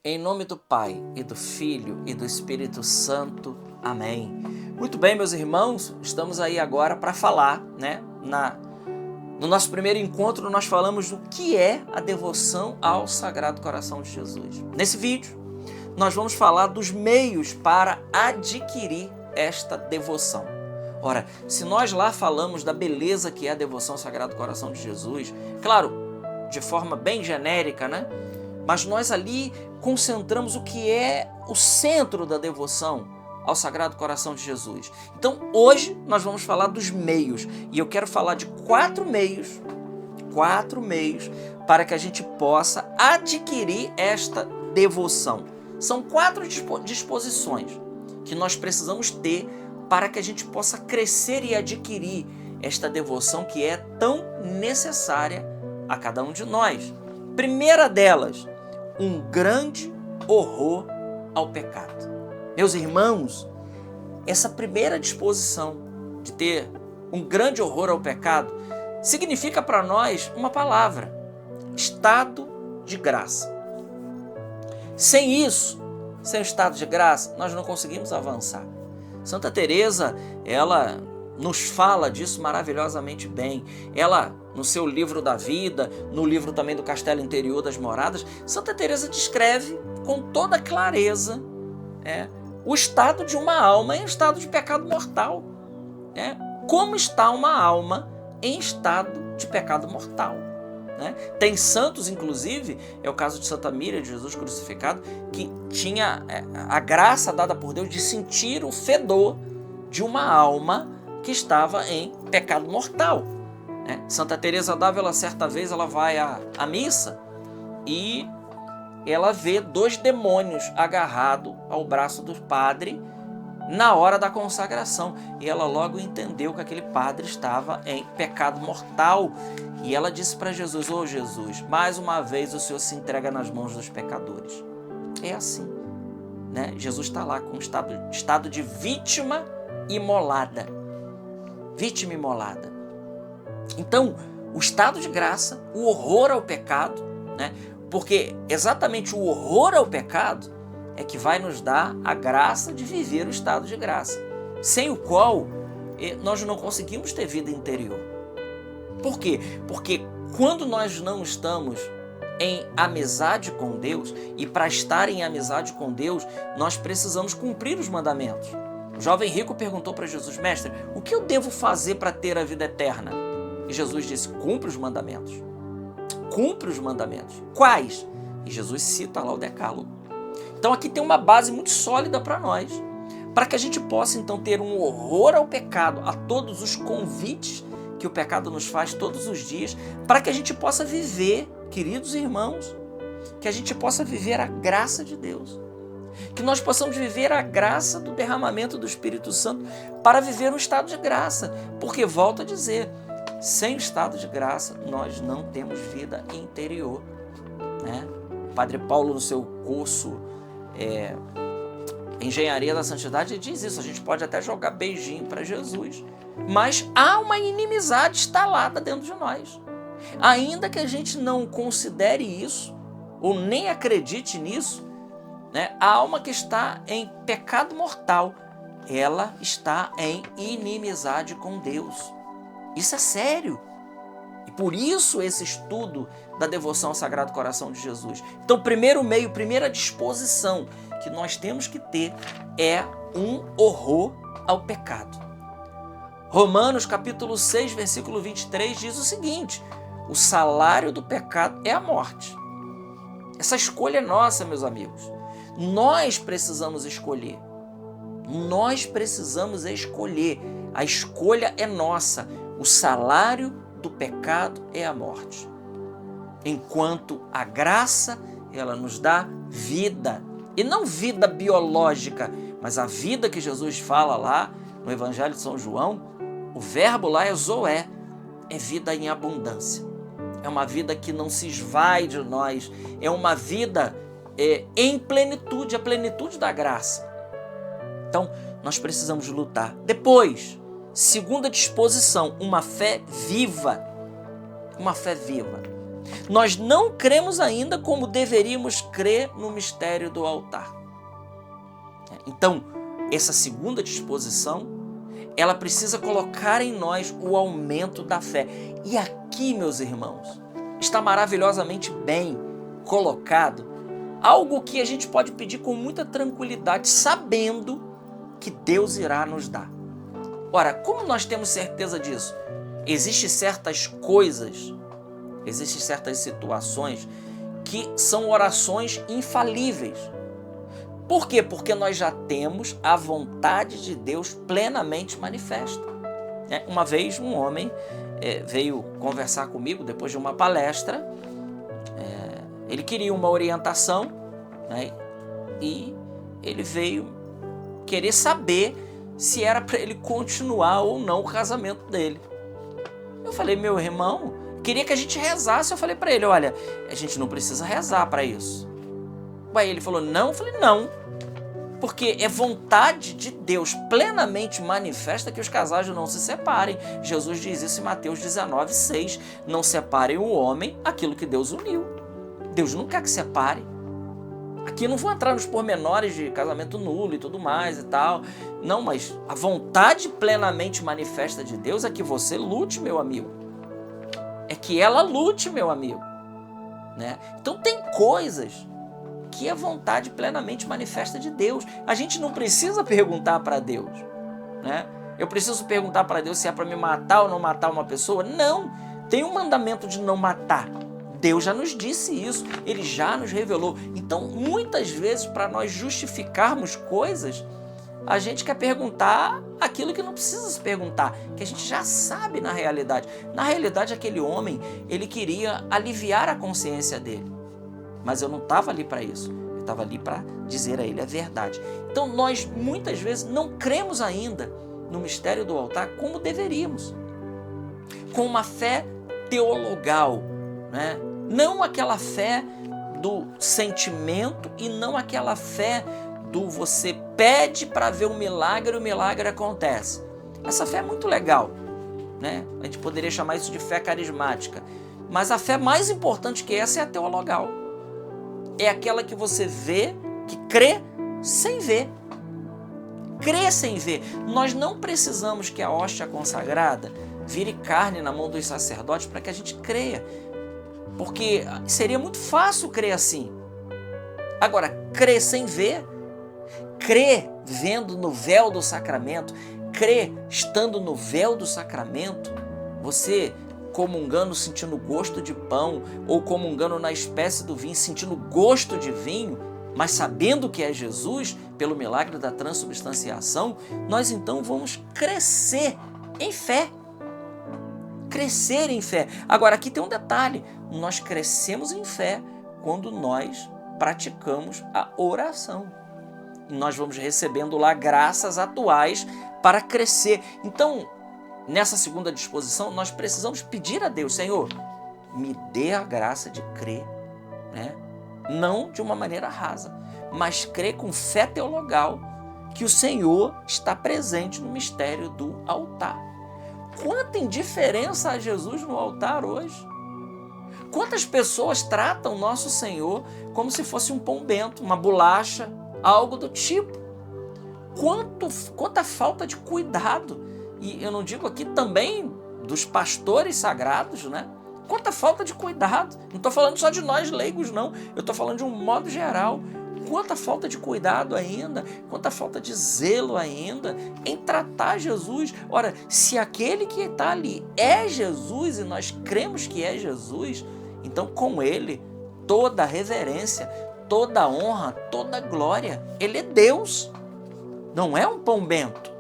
Em nome do Pai, e do Filho, e do Espírito Santo. Amém. Muito bem, meus irmãos, estamos aí agora para falar, No nosso primeiro encontro, nós falamos do que é a devoção ao Sagrado Coração de Jesus. Nesse vídeo, nós vamos falar dos meios para adquirir esta devoção. Ora, se nós lá falamos da beleza que é a devoção ao Sagrado Coração de Jesus, claro, de forma bem genérica, Mas nós ali concentramos o que é o centro da devoção ao Sagrado Coração de Jesus. Então, hoje nós vamos falar dos meios, e eu quero falar de quatro meios para que a gente possa adquirir esta devoção. São quatro disposições que nós precisamos ter para que a gente possa crescer e adquirir esta devoção que é tão necessária a cada um de nós. Primeira delas, um grande horror ao pecado. Meus irmãos, essa primeira disposição de ter um grande horror ao pecado significa para nós uma palavra: estado de graça. Sem isso, sem o estado de graça, nós não conseguimos avançar. Santa Teresa, ela nos fala disso maravilhosamente bem. Ela, no seu livro da vida, no livro também do Castelo Interior das Moradas, Santa Teresa descreve com toda clareza o estado de uma alma em estado de pecado mortal. Como está uma alma em estado de pecado mortal. Tem santos, inclusive, é o caso de Santa Míria de Jesus crucificado, que tinha a graça dada por Deus de sentir o fedor de uma alma que estava em pecado mortal. Santa Teresa d'Ávila, certa vez, ela vai à missa e ela vê 2 demônios agarrados ao braço do padre na hora da consagração. E ela logo entendeu que aquele padre estava em pecado mortal. E ela disse para Jesus: "Ô Jesus, mais uma vez o Senhor se entrega nas mãos dos pecadores." É assim, Jesus está lá com estado de vítima imolada. Vítima imolada. Então, o estado de graça, o horror ao pecado, porque exatamente o horror ao pecado é que vai nos dar a graça de viver o estado de graça, sem o qual nós não conseguimos ter vida interior. Por quê? Porque quando nós não estamos em amizade com Deus, e para estar em amizade com Deus, nós precisamos cumprir os mandamentos. O jovem rico perguntou para Jesus: "Mestre, o que eu devo fazer para ter a vida eterna?" E Jesus disse: "Cumpre os mandamentos." Cumpre os mandamentos. Quais? E Jesus cita lá o decálogo. Então aqui tem uma base muito sólida para nós, para que a gente possa então ter um horror ao pecado, a todos os convites que o pecado nos faz todos os dias, para que a gente possa viver, queridos irmãos, que a gente possa viver a graça de Deus, que nós possamos viver a graça do derramamento do Espírito Santo para viver um estado de graça, porque, volto a dizer, sem o estado de graça nós não temos vida interior. O Padre Paulo, no seu curso Engenharia da Santidade, ele diz isso: a gente pode até jogar beijinho para Jesus, mas há uma inimizade instalada dentro de nós. Ainda que a gente não considere isso, ou nem acredite nisso, a alma que está em pecado mortal, ela está em inimizade com Deus. Isso é sério. E por isso esse estudo da devoção ao Sagrado Coração de Jesus. Então, primeiro meio, primeira disposição que nós temos que ter é um horror ao pecado. Romanos capítulo 6, versículo 23 diz o seguinte: o salário do pecado é a morte. Essa escolha é nossa, meus amigos. Nós precisamos escolher. Nós precisamos escolher. A escolha é nossa. O salário do pecado é a morte. Enquanto a graça, ela nos dá vida. E não vida biológica, mas a vida que Jesus fala lá no Evangelho de São João, o verbo lá é zoé, é vida em abundância. É uma vida que não se esvai de nós, é uma vida em plenitude, a plenitude da graça. Então, nós precisamos lutar. Depois, segunda disposição, uma fé viva. Uma fé viva. Nós não cremos ainda como deveríamos crer no mistério do altar. Então, essa segunda disposição, ela precisa colocar em nós o aumento da fé. E aqui, meus irmãos, está maravilhosamente bem colocado algo que a gente pode pedir com muita tranquilidade, sabendo que Deus irá nos dar. Ora, como nós temos certeza disso? Existem certas coisas, existem certas situações que são orações infalíveis. Por quê? Porque nós já temos a vontade de Deus plenamente manifesta. Uma vez um homem veio conversar comigo depois de uma palestra. Ele queria uma orientação, né? E ele veio querer saber se era para ele continuar ou não o casamento dele. Eu falei, meu irmão, queria que a gente rezasse. Eu falei para ele, olha, a gente não precisa rezar para isso. Aí ele falou, não. Eu falei, não, porque é vontade de Deus plenamente manifesta que os casais não se separem. Jesus diz isso em Mateus 19:6. Não separem o homem aquilo que Deus uniu. Deus não quer que separe. Aqui não vou entrar nos pormenores de casamento nulo e tudo mais e tal. Não, mas a vontade plenamente manifesta de Deus é que você lute, meu amigo. É que ela lute, meu amigo. Né? Então tem coisas que é vontade plenamente manifesta de Deus. A gente não precisa perguntar para Deus. Né? Eu preciso perguntar para Deus se é para me matar ou não matar uma pessoa? Não. Tem um mandamento de não matar. Deus já nos disse isso, Ele já nos revelou. Então, muitas vezes, para nós justificarmos coisas, a gente quer perguntar aquilo que não precisa se perguntar, que a gente já sabe na realidade. Na realidade, aquele homem, ele queria aliviar a consciência dele. Mas eu não estava ali para isso, eu estava ali para dizer a ele a verdade. Então, nós, muitas vezes, não cremos ainda no mistério do altar como deveríamos. Com uma fé teologal, né? Não aquela fé do sentimento e não aquela fé do você pede para ver o milagre acontece. Essa fé é muito legal, né? A gente poderia chamar isso de fé carismática. Mas a fé mais importante que essa é a teologal. É aquela que você vê, que crê sem ver. Crê sem ver. Nós não precisamos que a hóstia consagrada vire carne na mão dos sacerdotes para que a gente creia. Porque seria muito fácil crer assim. Agora, crer sem ver, crer vendo no véu do sacramento, crer estando no véu do sacramento, você comungando sentindo gosto de pão, ou comungando na espécie do vinho sentindo gosto de vinho, mas sabendo que é Jesus, pelo milagre da transubstanciação, nós então vamos crescer em fé. Crescer em fé. Agora, aqui tem um detalhe. Nós crescemos em fé quando nós praticamos a oração. E nós vamos recebendo lá graças atuais para crescer. Então, nessa segunda disposição, nós precisamos pedir a Deus, Senhor, me dê a graça de crer, né? Não de uma maneira rasa, mas crer com fé teologal que o Senhor está presente no mistério do altar. Quanta indiferença a Jesus no altar hoje. Quantas pessoas tratam nosso Senhor como se fosse um pão bento, uma bolacha, algo do tipo. Quanta falta de cuidado. E eu não digo aqui também dos pastores sagrados, né? Quanta falta de cuidado. Não estou falando só de nós leigos, não. Eu estou falando de um modo geral. Quanta falta de cuidado ainda, quanta falta de zelo ainda em tratar Jesus. Ora, se aquele que está ali é Jesus e nós cremos que é Jesus, então com ele toda a reverência, toda a honra, toda a glória. Ele é Deus, não é um pão bento.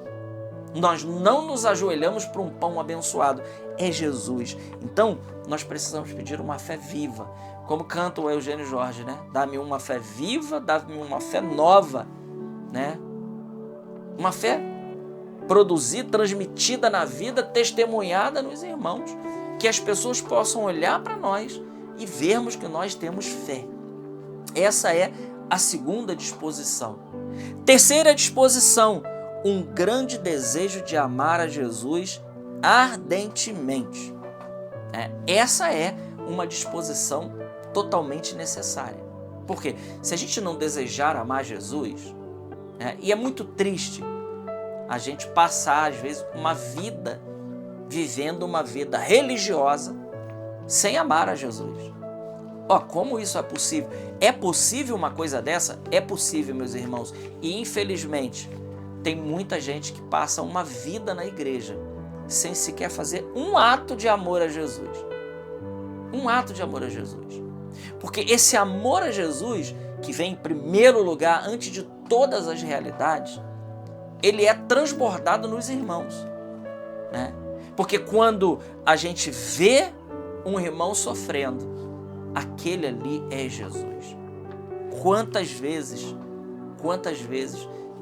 Nós não nos ajoelhamos para um pão abençoado, é Jesus. Então, nós precisamos pedir uma fé viva. Como canta o Eugênio Jorge, né? Dá-me uma fé viva, dá-me uma fé nova, né? Uma fé produzida, transmitida na vida, testemunhada nos irmãos. Que as pessoas possam olhar para nós e vermos que nós temos fé. Essa é a segunda disposição. Terceira disposição, um grande desejo de amar a Jesus ardentemente. Essa é uma disposição totalmente necessária. Porque se a gente não desejar amar Jesus, e é muito triste a gente passar, às vezes, uma vida vivendo uma vida religiosa sem amar a Jesus. Como isso é possível? É possível uma coisa dessa? É possível, meus irmãos. E, infelizmente, tem muita gente que passa uma vida na igreja sem sequer fazer um ato de amor a Jesus. Um ato de amor a Jesus. Porque esse amor a Jesus, que vem em primeiro lugar, antes de todas as realidades, ele é transbordado nos irmãos, né? Porque quando a gente vê um irmão sofrendo, aquele ali é Jesus. Quantas vezes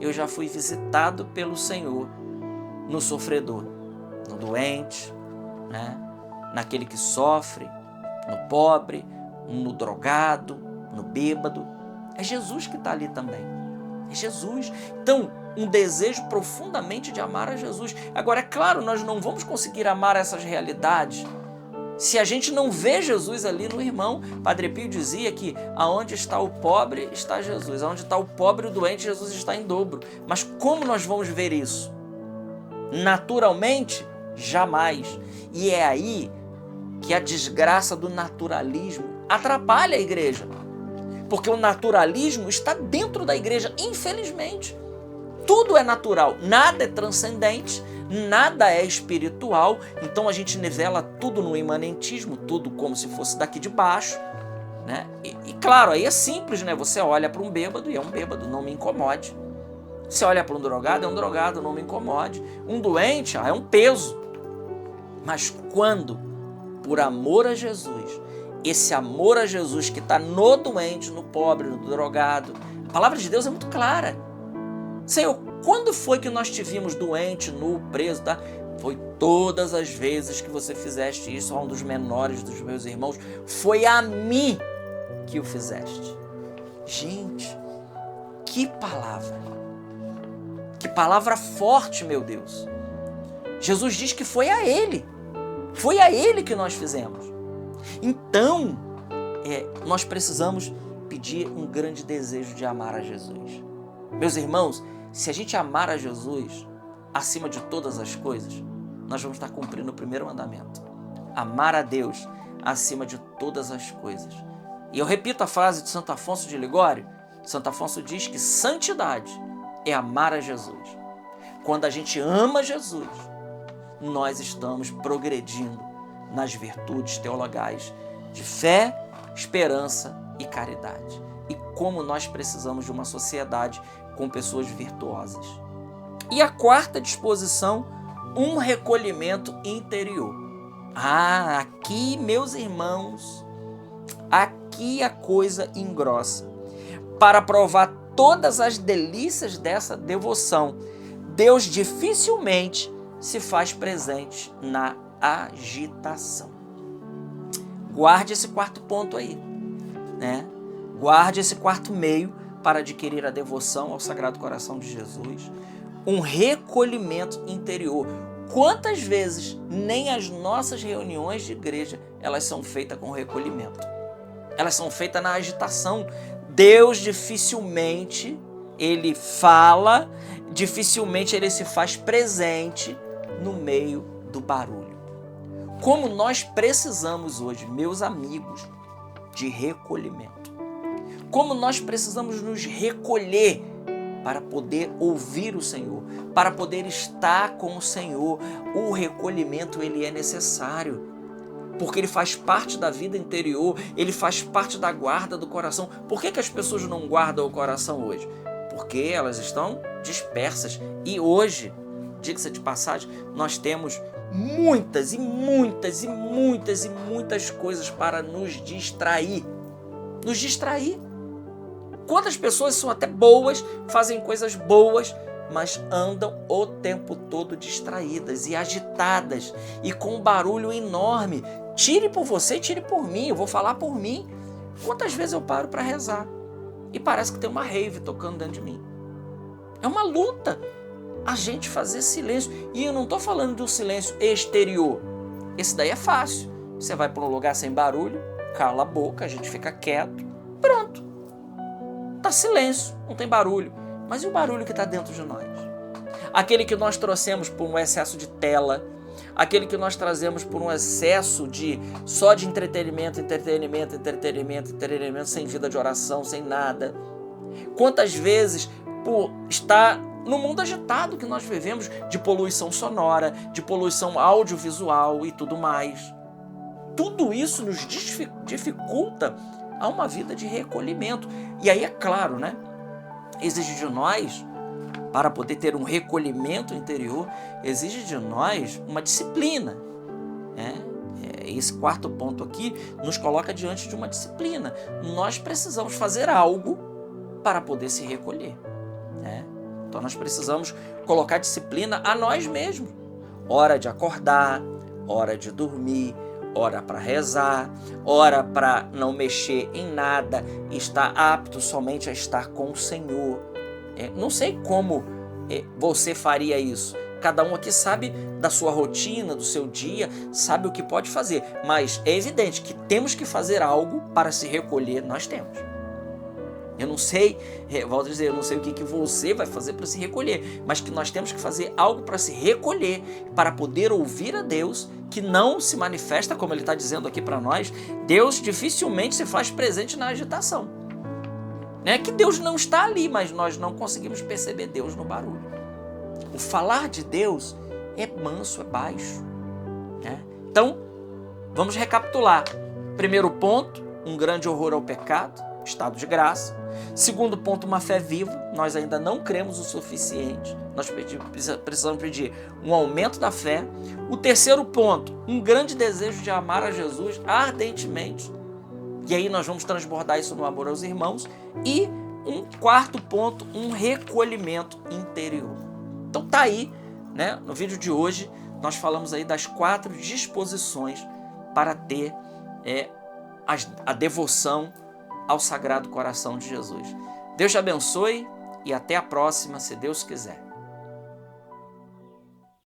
eu já fui visitado pelo Senhor no sofredor, no doente, né? Naquele que sofre, no pobre, no drogado, no bêbado. É Jesus que está ali também. É Jesus. Então, um desejo profundamente de amar a Jesus. Agora, é claro, nós não vamos conseguir amar essas realidades se a gente não vê Jesus ali no irmão. Padre Pio dizia que aonde está o pobre está Jesus, aonde está o pobre e o doente, Jesus está em dobro. Mas como nós vamos ver isso? Naturalmente? Jamais. E é aí que a desgraça do naturalismo atrapalha a igreja. Porque o naturalismo está dentro da igreja, infelizmente. Tudo é natural, nada é transcendente, nada é espiritual, então a gente nivela tudo no imanentismo, tudo como se fosse daqui de baixo, né? E claro, aí é simples, né? Você olha para um bêbado e é um bêbado, não me incomode. Você olha para um drogado, é um drogado, não me incomode. Um doente, é um peso. Mas quando, por amor a Jesus, esse amor a Jesus que está no doente, no pobre, no drogado, a palavra de Deus é muito clara. Senhor, quando foi que nós te vimos doente, nu, preso, tá? Foi todas as vezes que você fizeste isso a um dos menores dos meus irmãos, foi a mim que o fizeste. Gente, que palavra forte, meu Deus. Jesus diz que foi a Ele que nós fizemos. Então, nós precisamos pedir um grande desejo de amar a Jesus. Meus irmãos, se a gente amar a Jesus acima de todas as coisas, nós vamos estar cumprindo o primeiro mandamento. Amar a Deus acima de todas as coisas. E eu repito a frase de Santo Afonso de Ligório. Santo Afonso diz que santidade é amar a Jesus. Quando a gente ama Jesus, nós estamos progredindo nas virtudes teologais de fé, esperança e caridade. E como nós precisamos de uma sociedade com pessoas virtuosas. E a quarta disposição, um recolhimento interior. Aqui, meus irmãos, aqui a coisa engrossa. Para provar todas as delícias dessa devoção, Deus dificilmente se faz presente na agitação. Guarde esse quarto ponto aí, né? Guarde esse quarto meio para adquirir a devoção ao Sagrado Coração de Jesus. Um recolhimento interior. Quantas vezes nem as nossas reuniões de igreja elas são feitas com recolhimento? Elas são feitas na agitação. Deus dificilmente Ele fala, dificilmente Ele se faz presente no meio do barulho. Como nós precisamos hoje, meus amigos, de recolhimento. Como nós precisamos nos recolher para poder ouvir o Senhor, para poder estar com o Senhor. O recolhimento, ele é necessário, porque ele faz parte da vida interior, ele faz parte da guarda do coração. Por que as pessoas não guardam o coração hoje? Porque elas estão dispersas. E hoje, diga-se de passagem, nós temos muitas e muitas e muitas e muitas coisas para nos distrair. Nos distrair. Quantas pessoas são até boas, fazem coisas boas, mas andam o tempo todo distraídas e agitadas e com um barulho enorme. Tire por você, tire por mim, eu vou falar por mim. Quantas vezes eu paro para rezar e parece que tem uma rave tocando dentro de mim. É uma luta a gente fazer silêncio. E eu não estou falando de um silêncio exterior. Esse daí é fácil. Você vai para um lugar sem barulho, cala a boca, a gente fica quieto, pronto. Tá silêncio, não tem barulho. Mas e o barulho que está dentro de nós? Aquele que nós trouxemos por um excesso de tela, aquele que nós trazemos por um excesso só de entretenimento, sem vida de oração, sem nada. Quantas vezes, por estar no mundo agitado que nós vivemos, de poluição sonora, de poluição audiovisual e tudo mais. Tudo isso nos dificulta a uma vida de recolhimento. E aí, é claro, né? Exige de nós, para poder ter um recolhimento interior, exige de nós uma disciplina. Esse quarto ponto aqui nos coloca diante de uma disciplina. Nós precisamos fazer algo para poder se recolher. Então nós precisamos colocar disciplina a nós mesmos. Hora de acordar, hora de dormir, hora para rezar, hora para não mexer em nada, estar apto somente a estar com o Senhor. Não sei como você faria isso. Cada um aqui sabe da sua rotina, do seu dia, sabe o que pode fazer. Mas é evidente que temos que fazer algo para se recolher, nós temos. Eu não sei, volto a dizer, eu não sei o que você vai fazer para se recolher, mas que nós temos que fazer algo para se recolher, para poder ouvir a Deus, que não se manifesta, como Ele está dizendo aqui para nós. Deus dificilmente se faz presente na agitação. Que Deus não está ali, mas nós não conseguimos perceber Deus no barulho. O falar de Deus é manso, é baixo. Então, vamos recapitular. Primeiro ponto, um grande horror ao pecado, estado de graça. Segundo ponto, uma fé viva. Nós ainda não cremos o suficiente. Nós precisamos pedir um aumento da fé. O terceiro ponto, um grande desejo de amar a Jesus ardentemente. E aí nós vamos transbordar isso no amor aos irmãos. E um quarto ponto, um recolhimento interior. Então tá aí, né? No vídeo de hoje, nós falamos aí das 4 disposições para ter a devoção ao Sagrado Coração de Jesus. Deus te abençoe e até a próxima, se Deus quiser.